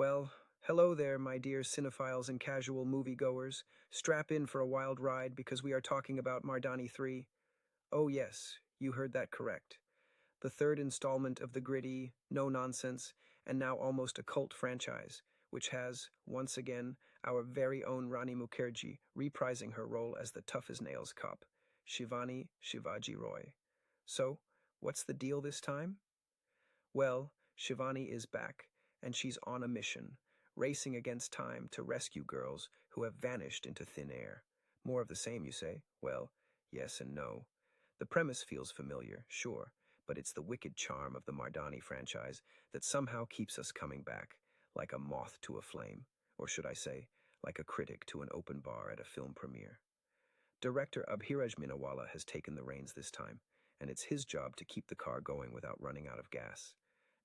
Well, hello there, my dear cinephiles and casual moviegoers. Strap in for a wild ride because we are talking about Mardaani 3. Oh, yes, you heard that correct. The third installment of the gritty, no nonsense, and now almost a cult franchise, which has, once again, our very own Rani Mukerji reprising her role as the tough as nails cop, Shivani Shivaji Roy. So, what's the deal this time? Well, Shivani is back, and she's on a mission, racing against time to rescue girls who have vanished into thin air. More of the same, you say? Well, yes and no. The premise feels familiar, sure, but it's the wicked charm of the Mardaani franchise that somehow keeps us coming back, like a moth to a flame, or should I say, like a critic to an open bar at a film premiere. Director Abhiraj Minawala has taken the reins this time, and it's his job to keep the car going without running out of gas.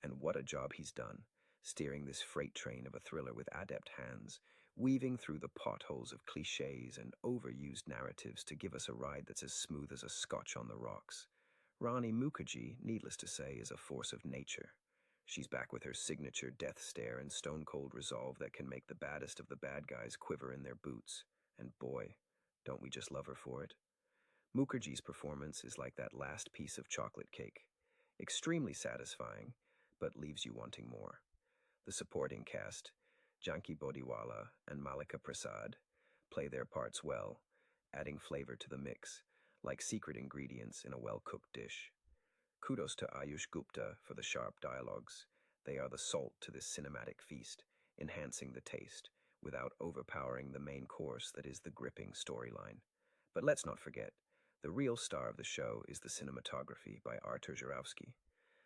And what a job he's done, steering this freight train of a thriller with adept hands, weaving through the potholes of cliches and overused narratives to give us a ride that's as smooth as a scotch on the rocks. Rani Mukerji, needless to say, is a force of nature. She's back with her signature death stare and stone-cold resolve that can make the baddest of the bad guys quiver in their boots. And boy, don't we just love her for it? Mukherjee's performance is like that last piece of chocolate cake. Extremely satisfying, but leaves you wanting more. The supporting cast, Janki Bodiwala and Malika Prasad, play their parts well, adding flavor to the mix, like secret ingredients in a well-cooked dish. Kudos to Ayush Gupta for the sharp dialogues. They are the salt to this cinematic feast, enhancing the taste, without overpowering the main course that is the gripping storyline. But let's not forget, the real star of the show is the cinematography by Artur Jarowski.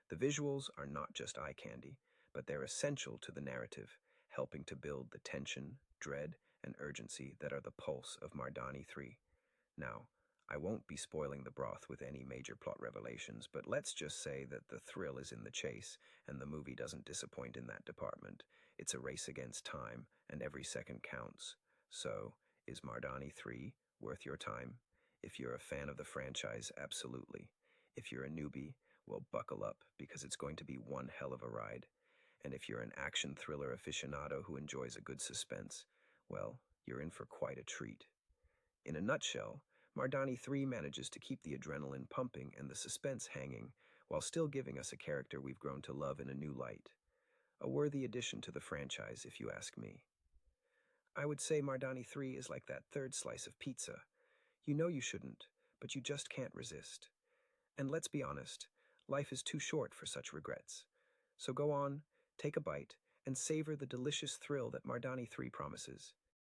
The visuals are not just eye candy, but they're essential to the narrative, helping to build the tension, dread, and urgency that are the pulse of Mardaani 3. Now, I won't be spoiling the broth with any major plot revelations, but let's just say that the thrill is in the chase, and the movie doesn't disappoint in that department. It's a race against time, and every second counts. So, is Mardaani 3 worth your time? If you're a fan of the franchise, absolutely. If you're a newbie, well, buckle up, because it's going to be one hell of a ride. And if you're an action thriller aficionado who enjoys a good suspense, well, you're in for quite a treat. In a nutshell, Mardaani 3 manages to keep the adrenaline pumping and the suspense hanging, while still giving us a character we've grown to love in a new light. A worthy addition to the franchise, if you ask me. I would say Mardaani 3 is like that third slice of pizza. You know you shouldn't, but you just can't resist. And let's be honest, life is too short for such regrets. So go on, take a bite, and savor the delicious thrill that Mardaani 3 promises.